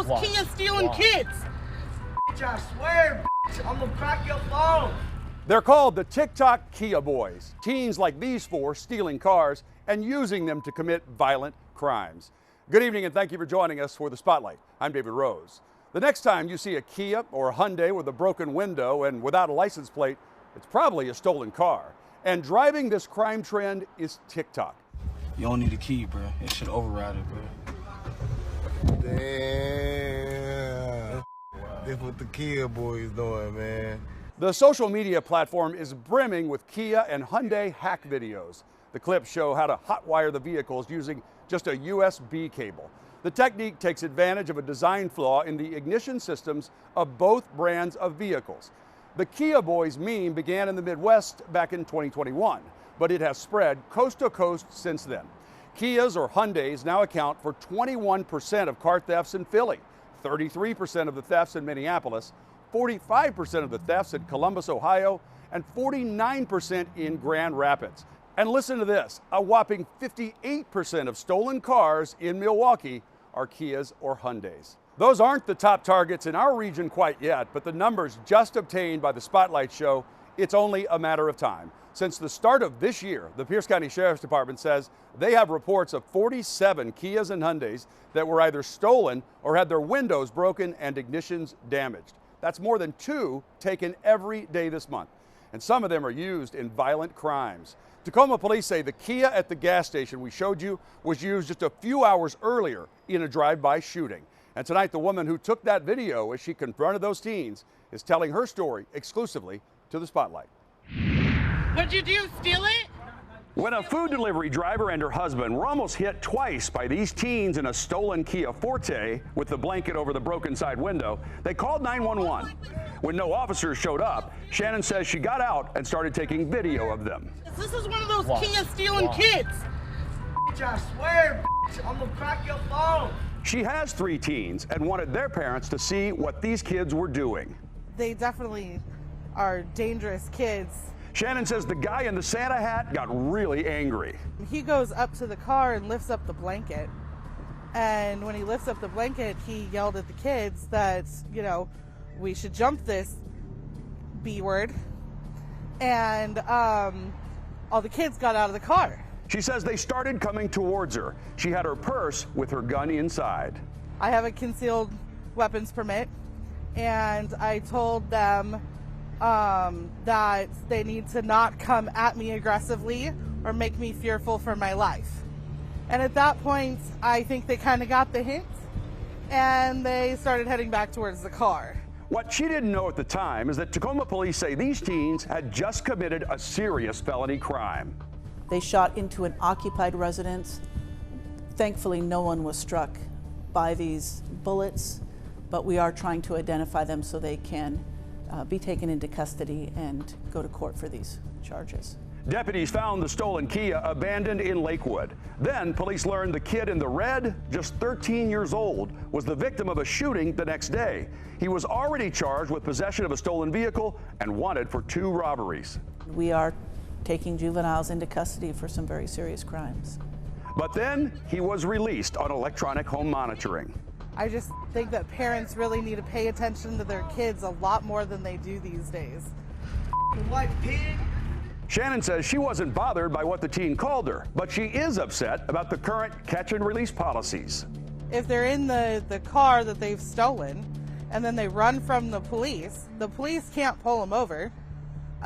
those Kia stealing kids. I swear, I'm gonna crack your phone. They're called the TikTok Kia Boys. Teens like these four stealing cars and using them to commit violent crimes. Good evening and thank you for joining us for the Spotlight. I'm David Rose. The next time you see a Kia or a Hyundai with a broken window and without a license plate, it's probably a stolen car. And driving this crime trend is TikTok. You don't need a key, bro. It should override it, bro. Damn. That's what the Kia Boys doing, man. The social media platform is brimming with Kia and Hyundai hack videos. The clips show how to hotwire the vehicles using just a USB cable. The technique takes advantage of a design flaw in the ignition systems of both brands of vehicles. The Kia Boys meme began in the Midwest back in 2021, but it has spread coast to coast since then. Kias or Hyundais now account for 21% of car thefts in Philly, 33% of the thefts in Minneapolis, 45% of the thefts in Columbus, Ohio, and 49% in Grand Rapids. And listen to this, a whopping 58% of stolen cars in Milwaukee are Kias or Hyundais. Those aren't the top targets in our region quite yet, but the numbers just obtained by the Spotlight show it's only a matter of time. Since the start of this year, the Pierce County Sheriff's Department says they have reports of 47 Kias and Hyundais that were either stolen or had their windows broken and ignitions damaged. That's more than 2 taken every day this month. And some of them are used in violent crimes. Tacoma police say the Kia at the gas station we showed you was used just a few hours earlier in a drive-by shooting. And tonight, the woman who took that video as she confronted those teens is telling her story exclusively to the Spotlight. What'd you do, steal it? When a food delivery driver and her husband were almost hit twice by these teens in a stolen Kia Forte with the blanket over the broken side window, they called 911. When no officers showed up, Shannon says she got out and started taking video of them. This is one of those Kia stealing kids. I swear, I'm gonna crack your phone. She has 3 teens and wanted their parents to see what these kids were doing. They definitely are dangerous kids. Shannon says the guy in the Santa hat got really angry. He goes up to the car and lifts up the blanket. And when he lifts up the blanket, he yelled at the kids that, you know, we should jump this B word. And all the kids got out of the car. She says they started coming towards her. She had her purse with her gun inside. I have a concealed weapons permit, and I told them that they need to not come at me aggressively or make me fearful for my life. And at that point, I think they kind of got the hint, and they started heading back towards the car. What she didn't know at the time is that Tacoma police say these teens had just committed a serious felony crime. They shot into an occupied residence. Thankfully, no one was struck by these bullets, but we are trying to identify them so they can be taken into custody and go to court for these charges. Deputies found the stolen Kia abandoned in Lakewood. Then police learned the kid in the red, just 13 years old, was the victim of a shooting the next day. He was already charged with possession of a stolen vehicle and wanted for 2 robberies. We are taking juveniles into custody for some very serious crimes. But then he was released on electronic home monitoring. I just think that parents really need to pay attention to their kids a lot more than they do these days. White pig. Shannon says she wasn't bothered by what the teen called her, but she is upset about the current catch and release policies. If they're in the car that they've stolen and then they run from the police can't pull them over,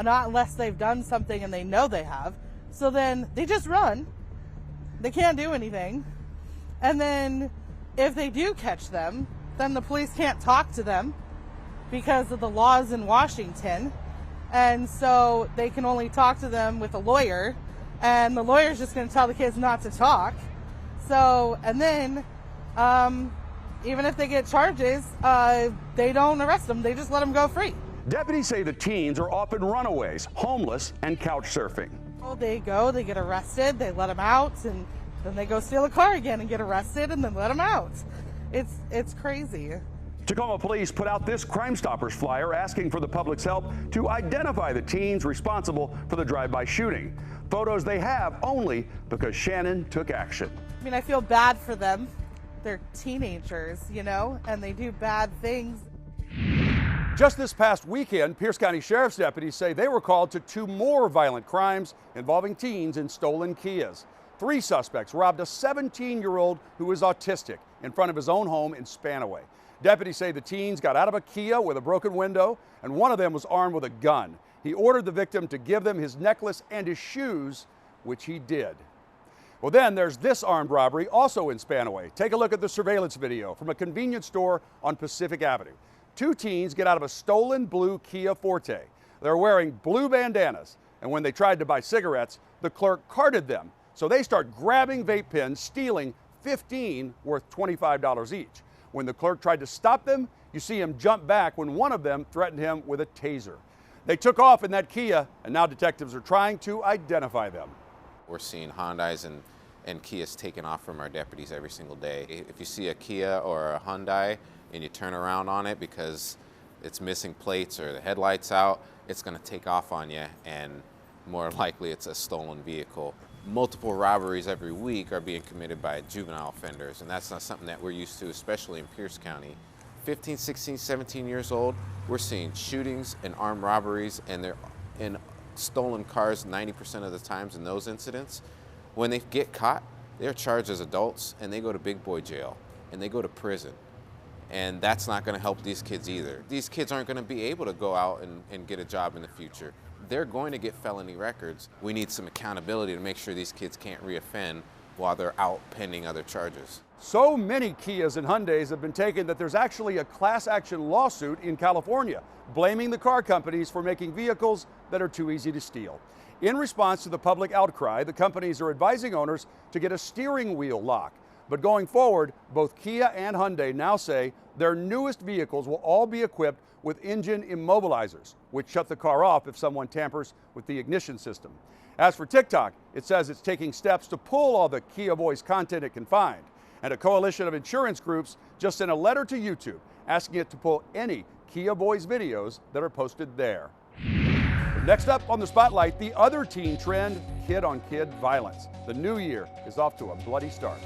not unless they've done something and they know they have. So then they just run. They can't do anything. And then if they do catch them, then the police can't talk to them because of the laws in Washington. And so they can only talk to them with a lawyer, and the lawyer's just going to tell the kids not to talk. So, and then even if they get charges, they don't arrest them. They just let them go free. Deputies say the teens are often runaways, homeless, and couch surfing. Well, they get arrested, they let them out, and then they go steal a car again and get arrested and then let them out. It's crazy. Tacoma police put out this Crime Stoppers flyer asking for the public's help to identify the teens responsible for the drive-by shooting. Photos they have only because Shannon took action. I mean, I feel bad for them they're teenagers, you know, and they do bad things. Just this past weekend, Pierce County Sheriff's deputies say they were called to 2 more violent crimes involving teens in stolen Kias. 3 suspects robbed a 17-year-old who was autistic in front of his own home in Spanaway. Deputies say the teens got out of a Kia with a broken window, and one of them was armed with a gun. He ordered the victim to give them his necklace and his shoes, which he did. Well, then there's this armed robbery also in Spanaway. Take a look at the surveillance video from a convenience store on Pacific Avenue. 2 teens get out of a stolen blue Kia Forte. They're wearing blue bandanas, and when they tried to buy cigarettes, the clerk carded them. So they start grabbing vape pens, stealing 15 worth $25 each. When the clerk tried to stop them, you see him jump back when one of them threatened him with a taser. They took off in that Kia, and now detectives are trying to identify them. We're seeing Hyundais and Kias taken off from our deputies every single day. If you see a Kia or a Hyundai and you turn around on it because it's missing plates or the headlights out, it's going to take off on you, and more likely it's a stolen vehicle. Multiple robberies every week are being committed by juvenile offenders, and that's not something that we're used to, especially in Pierce County. 15, 16, 17 years old, we're seeing shootings and armed robberies, and they're in stolen cars 90% of the times in those incidents. When they get caught, they're charged as adults, and they go to big boy jail, and they go to prison. And that's not going to help these kids either. These kids aren't going to be able to go out and get a job in the future. They're going to get felony records. We need some accountability to make sure these kids can't reoffend while they're out pending other charges. So many Kias and Hyundais have been taken that there's actually a class action lawsuit in California blaming the car companies for making vehicles that are too easy to steal. In response to the public outcry, the companies are advising owners to get a steering wheel lock. But going forward, both Kia and Hyundai now say their newest vehicles will all be equipped with engine immobilizers, which shut the car off if someone tampers with the ignition system. As for TikTok, it says it's taking steps to pull all the Kia Boyz content it can find. And a coalition of insurance groups just sent a letter to YouTube asking it to pull any Kia Boyz videos that are posted there. Next up on the spotlight, the other teen trend, kid-on-kid violence. The new year is off to a bloody start.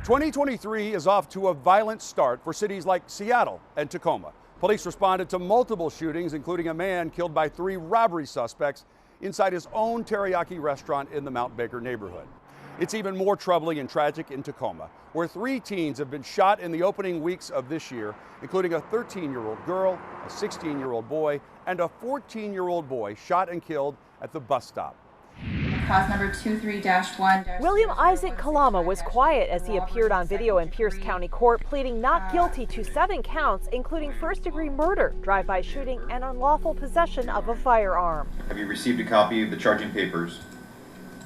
2023 is off to a violent start for cities like Seattle and Tacoma. Police responded to multiple shootings, including a man killed by 3 robbery suspects inside his own teriyaki restaurant in the Mount Baker neighborhood. It's even more troubling and tragic in Tacoma, where 3 teens have been shot in the opening weeks of this year, including a 13-year-old girl, a 16-year-old boy, and a 14-year-old boy shot and killed at the bus stop. Cause number 23-1. William Isaac Kalama was quiet as he appeared on video in Pierce County Court, pleading not guilty to 7 counts, including first-degree murder, drive-by shooting, and unlawful possession of a firearm. Have you received a copy of the charging papers?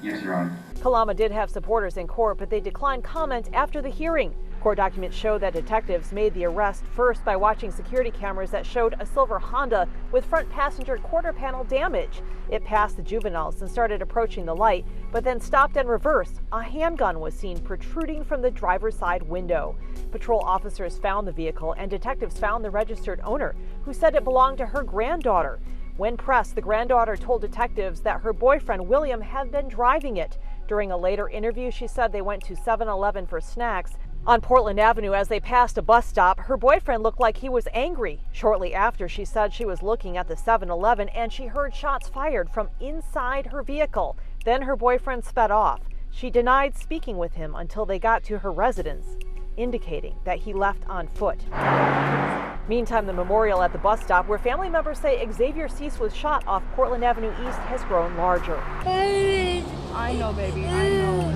Yes, Your Honor. Kalama did have supporters in court, but they declined comment after the hearing. Court documents show that detectives made the arrest first by watching security cameras that showed a silver Honda with front passenger quarter panel damage. It passed the juveniles and started approaching the light, but then stopped and reversed. A handgun was seen protruding from the driver's side window. Patrol officers found the vehicle, and detectives found the registered owner, who said it belonged to her granddaughter. When pressed, the granddaughter told detectives that her boyfriend, William, had been driving it. During a later interview, she said they went to 7-Eleven for snacks. On Portland Avenue, as they passed a bus stop, her boyfriend looked like he was angry. Shortly after, she said she was looking at the 7-Eleven and she heard shots fired from inside her vehicle. Then her boyfriend sped off. She denied speaking with him until they got to her residence, indicating that he left on foot. Meantime, the memorial at the bus stop, where family members say Xavier Cease was shot off Portland Avenue East, has grown larger. I know, baby. I know.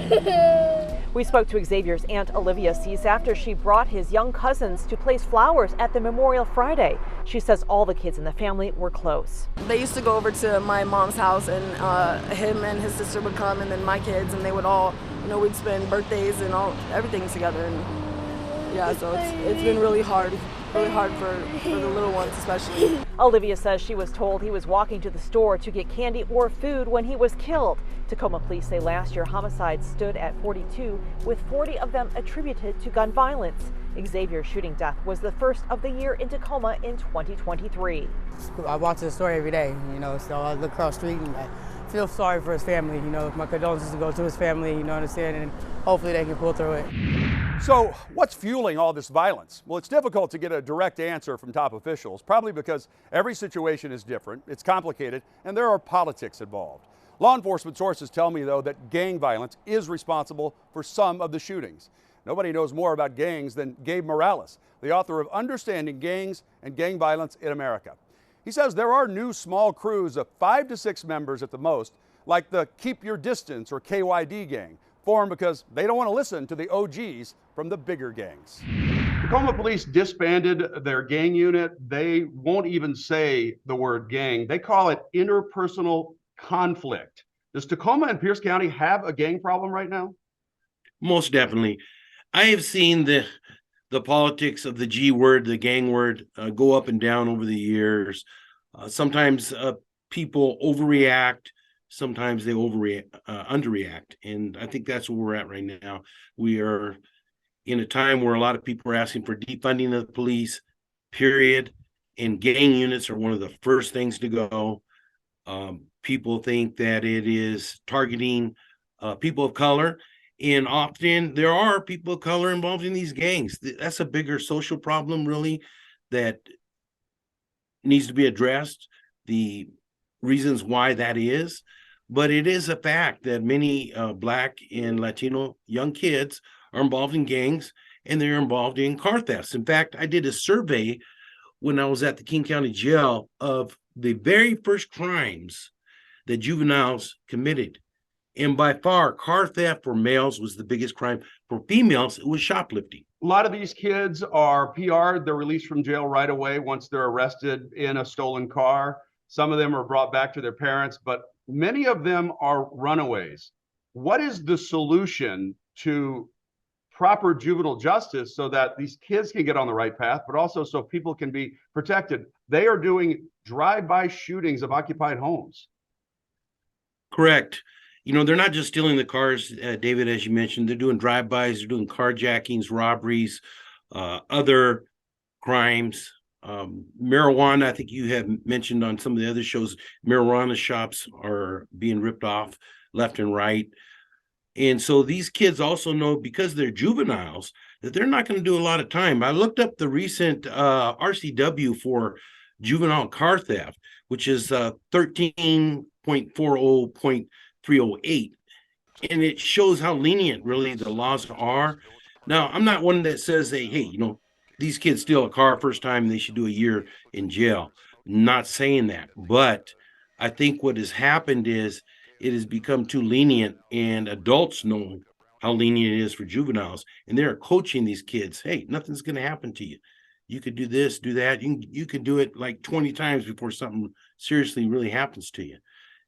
It's okay. We spoke to Xavier's aunt, Olivia Cease, after she brought his young cousins to place flowers at the memorial Friday. She says all the kids in the family were close. They used to go over to my mom's house, and him and his sister would come, and then my kids, and they would all, we'd spend birthdays and everything together. And yeah, so it's been really hard for the little ones especially. Olivia says she was told he was walking to the store to get candy or food when he was killed. Tacoma police say last year homicides stood at 42, with 40 of them attributed to gun violence. Xavier's shooting death was the first of the year in Tacoma in 2023. I walk to the store every day, so I look across the street and feel sorry for his family. You know, my condolences to go to his family, you know, understand, and hopefully they can pull through it. So what's fueling all this violence? Well, it's difficult to get a direct answer from top officials, probably because every situation is different, it's complicated, and there are politics involved. Law enforcement sources tell me, though, that gang violence is responsible for some of the shootings. Nobody knows more about gangs than Gabe Morales, the author of Understanding Gangs and Gang Violence in America. He says there are new small crews of 5 to 6 members at the most, like the Keep Your Distance or KYD gang, formed because they don't want to listen to the OGs from the bigger gangs. Tacoma police disbanded their gang unit. They won't even say the word gang. They call it interpersonal conflict. Does Tacoma and Pierce County have a gang problem right now? Most definitely. I have seen the politics of the G word, the gang word, go up and down over the years. Sometimes people overreact. Sometimes they underreact. And I think that's where we're at right now. We are in a time where a lot of people are asking for defunding of the police, period. And gang units are one of the first things to go. People think that it is targeting people of color. And often there are people of color involved in these gangs. That's a bigger social problem, really, that needs to be addressed. The reasons why that is. But it is a fact that many Black and Latino young kids are involved in gangs, and they're involved in car thefts. In fact, I did a survey when I was at the King County Jail of the very first crimes that juveniles committed. And by far, car theft for males was the biggest crime. For females, it was shoplifting. A lot of these kids are PR'd. They're released from jail right away once they're arrested in a stolen car. Some of them are brought back to their parents, but many of them are runaways. What is the solution to proper juvenile justice so that these kids can get on the right path, but also so people can be protected? They are doing drive-by shootings of occupied homes. Correct. You know, they're not just stealing the cars, David, as you mentioned. They're doing drive-bys, they're doing carjackings, robberies, other crimes. Marijuana, I think you have mentioned on some of the other shows, marijuana shops are being ripped off left and right. And so these kids also know, because they're juveniles, that they're not going to do a lot of time. I looked up the recent RCW for juvenile car theft, which is 13.40.308. And it shows how lenient really the laws are. Now, I'm not one that says, hey, you know, these kids steal a car first time, they should do a year in jail. Not saying that. But I think what has happened is it has become too lenient, and adults know how lenient it is for juveniles. And they're coaching these kids, hey, nothing's going to happen to you. You could do this, do that. You could do it like 20 times before something seriously really happens to you.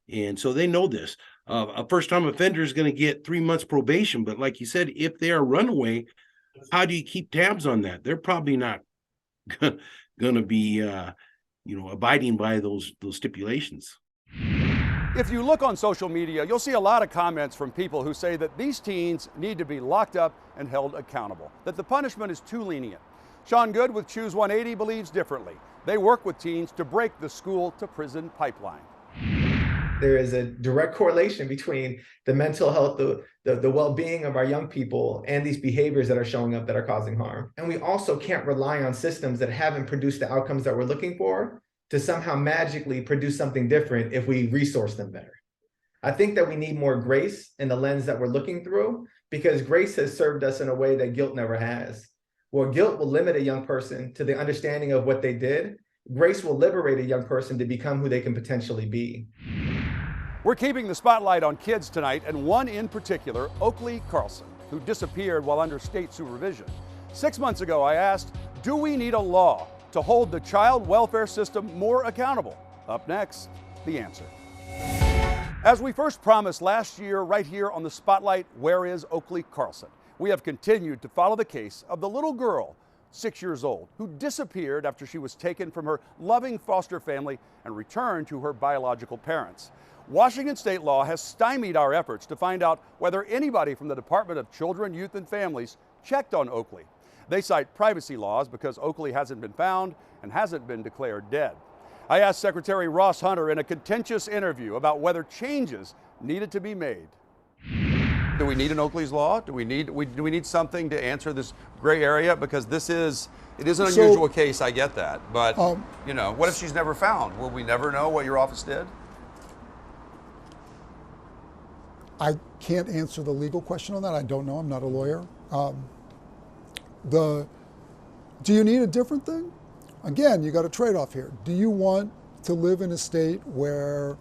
And so they know this. A first-time offender is going to get 3 months probation. But like you said, if they are runaway, how do you keep tabs on that? They're probably not going to be, abiding by those stipulations. If you look on social media, you'll see a lot of comments from people who say that these teens need to be locked up and held accountable, that the punishment is too lenient. Sean Good with Choose 180 believes differently. They work with teens to break the school-to-prison pipeline. There is a direct correlation between the mental health, the well-being of our young people and these behaviors that are showing up that are causing harm. And we also can't rely on systems that haven't produced the outcomes that we're looking for to somehow magically produce something different if we resource them better. I think that we need more grace in the lens that we're looking through, because grace has served us in a way that guilt never has. Where guilt will limit a young person to the understanding of what they did, grace will liberate a young person to become who they can potentially be. We're keeping the spotlight on kids tonight, and one in particular, Oakley Carlson, who disappeared while under state supervision. 6 months ago, I asked, do we need a law to hold the child welfare system more accountable? Up next, the answer. As we first promised last year, right here on the Spotlight, Where is Oakley Carlson? We have continued to follow the case of the little girl, 6 years old, who disappeared after she was taken from her loving foster family and returned to her biological parents. Washington state law has stymied our efforts to find out whether anybody from the Department of Children, Youth, and Families checked on Oakley. They cite privacy laws because Oakley hasn't been found and hasn't been declared dead. I asked Secretary Ross Hunter in a contentious interview about whether changes needed to be made. Do we need an Oakley's Law? Do we need something to answer this gray area? Because it is an unusual case, I get that. But, you know, what if she's never found? Will we never know what your office did? I can't answer the legal question on that. I don't know. I'm not a lawyer. Do you need a different thing? Again, you got a trade-off here. Do you want to live in a state where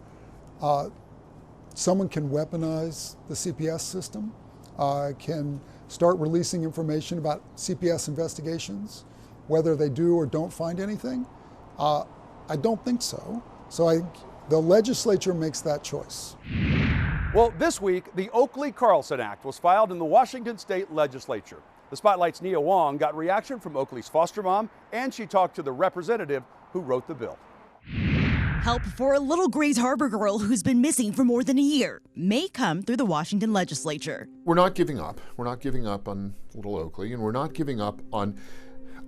someone can weaponize the CPS system, can start releasing information about CPS investigations, whether they do or don't find anything? I don't think so. So the legislature makes that choice. Well, this week, the Oakley-Carlson Act was filed in the Washington State Legislature. The Spotlight's Nia Wong got reaction from Oakley's foster mom, and she talked to the representative who wrote the bill. Help for a little Grays Harbor girl who's been missing for more than a year may come through the Washington legislature. We're not giving up. We're not giving up on little Oakley, and we're not giving up on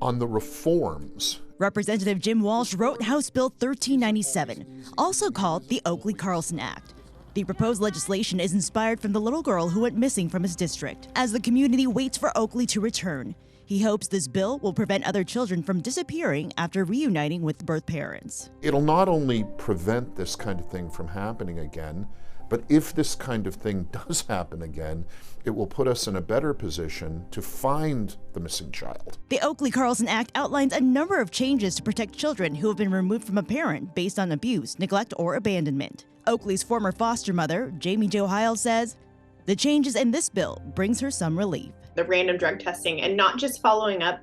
the reforms. Representative Jim Walsh wrote House Bill 1397, also called the Oakley-Carlson Act. The proposed legislation is inspired from the little girl who went missing from his district. As the community waits for Oakley to return, he hopes this bill will prevent other children from disappearing after reuniting with birth parents. It'll not only prevent this kind of thing from happening again, but if this kind of thing does happen again, it will put us in a better position to find the missing child. The Oakley-Carlson Act outlines a number of changes to protect children who have been removed from a parent based on abuse, neglect, or abandonment. Oakley's former foster mother, Jamie Jo Hiles, says the changes in this bill brings her some relief. The random drug testing and not just following up,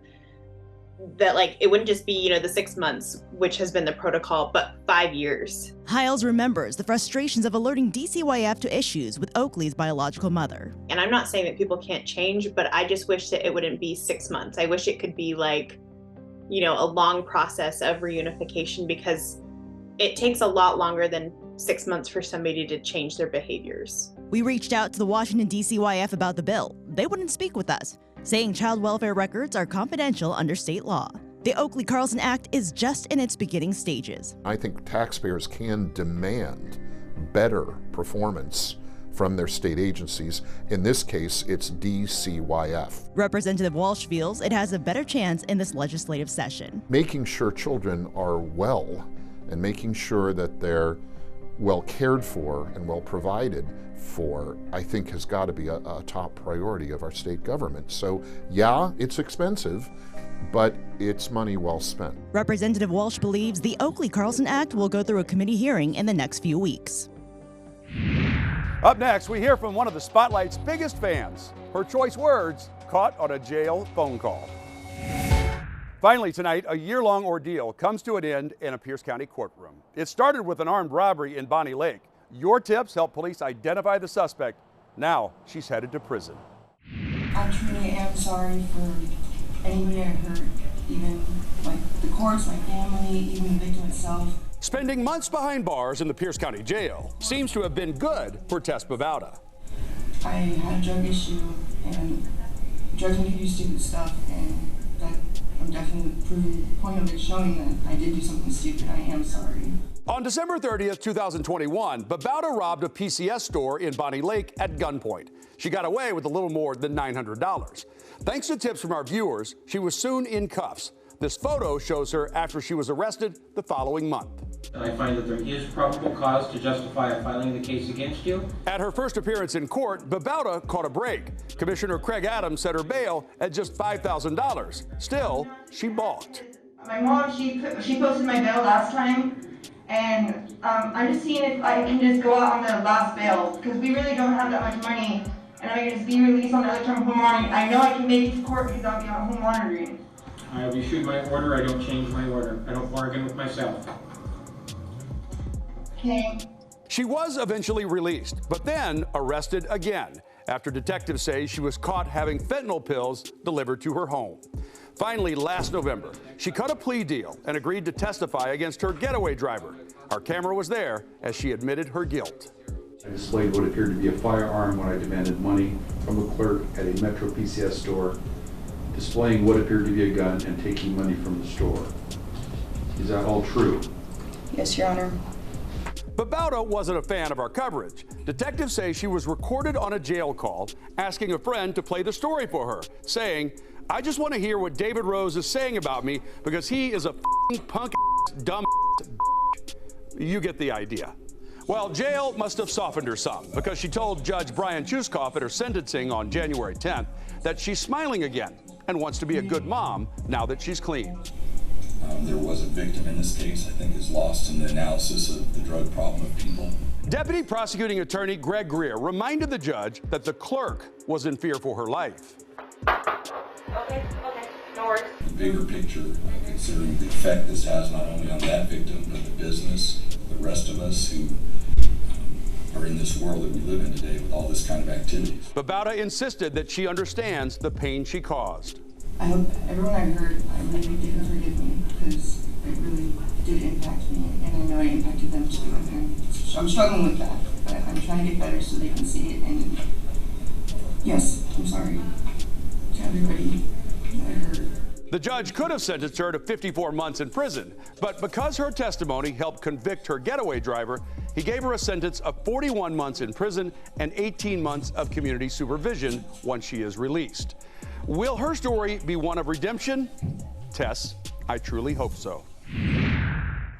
that like it wouldn't just be, the 6 months, which has been the protocol, but 5 years. Hiles remembers the frustrations of alerting DCYF to issues with Oakley's biological mother. And I'm not saying that people can't change, but I just wish that it wouldn't be 6 months. I wish it could be like, a long process of reunification, because it takes a lot longer than 6 months for somebody to change their behaviors. We reached out to the Washington DCYF about the bill. They wouldn't speak with us, saying child welfare records are confidential under state law. The Oakley-Carlson Act is just in its beginning stages. I think taxpayers can demand better performance from their state agencies. In this case, it's DCYF. Representative Walsh feels it has a better chance in this legislative session. Making sure children are well and making sure that they're well cared for and well provided for, I think has got to be a top priority of our state government. So yeah, it's expensive, but it's money well spent. Representative Walsh believes the Oakley-Carlson Act will go through a committee hearing in the next few weeks. Up next, we hear from one of the Spotlight's biggest fans. Her choice words caught on a jail phone call. Finally tonight, a year-long ordeal comes to an end in a Pierce County courtroom. It started with an armed robbery in Bonnie Lake. Your tips help police identify the suspect. Now she's headed to prison. I truly am sorry for anybody I hurt, even the courts, my family, even the victim itself. Spending months behind bars in the Pierce County Jail seems to have been good for Tess Bavauda. I had a drug issue, and drugs make you do stupid stuff, and that I'm definitely the point of it showing that I did do something stupid. I am sorry. On December 30th, 2021, Bavauda robbed a PCS store in Bonnie Lake at gunpoint. She got away with a little more than $900. Thanks to tips from our viewers, she was soon in cuffs. This photo shows her after she was arrested the following month. I find that there is probable cause to justify filing the case against you. At her first appearance in court, Bavauda caught a break. Commissioner Craig Adams set her bail at just $5,000. Still, she balked. My mom, she posted my bail last time, and I'm just seeing if I can just go out on the last bail, because we really don't have that much money, and I can just be released on the other term of home monitoring. I know I can make it to court because I'll be on home monitoring. I have issued my order. I don't change my order. I don't bargain with myself. Okay. She was eventually released, but then arrested again after detectives say she was caught having fentanyl pills delivered to her home. Finally, last November, she cut a plea deal and agreed to testify against her getaway driver. Our camera was there as she admitted her guilt. I displayed what appeared to be a firearm when I demanded money from a clerk at a Metro PCS store, displaying what appeared to be a gun and taking money from the store. Is that all true? Yes, Your Honor. But Bauta wasn't a fan of our coverage. Detectives say she was recorded on a jail call asking a friend to play the story for her, saying, "I just want to hear what David Rose is saying about me because he is a f***ing punk dumb bitch." You get the idea. Well, jail must have softened her some because she told Judge Brian Chuskoff at her sentencing on January 10th that she's smiling again and wants to be a good mom now that she's clean. There was a victim in this case, I think is lost in the analysis of the drug problem of people. Deputy Prosecuting Attorney Greg Greer reminded the judge that the clerk was in fear for her life. Okay, no worries. The bigger picture, considering the effect this has not only on that victim, but the business, the rest of us who are in this world that we live in today with all this kind of activities. But Bauta insisted that she understands the pain she caused. I hope everyone I hurt, I really did forgive me because it really did impact me, and I know it impacted them too. And so I'm struggling with that, but I'm trying to get better so they can see it. And yes, I'm sorry to everybody that I hurt. The judge could have sentenced her to 54 months in prison, but because her testimony helped convict her getaway driver, he gave her a sentence of 41 months in prison and 18 months of community supervision once she is released. Will her story be one of redemption? Tess, I truly hope so.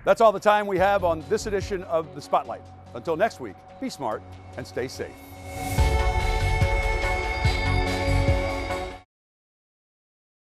That's all the time we have on this edition of The Spotlight. Until next week, be smart and stay safe.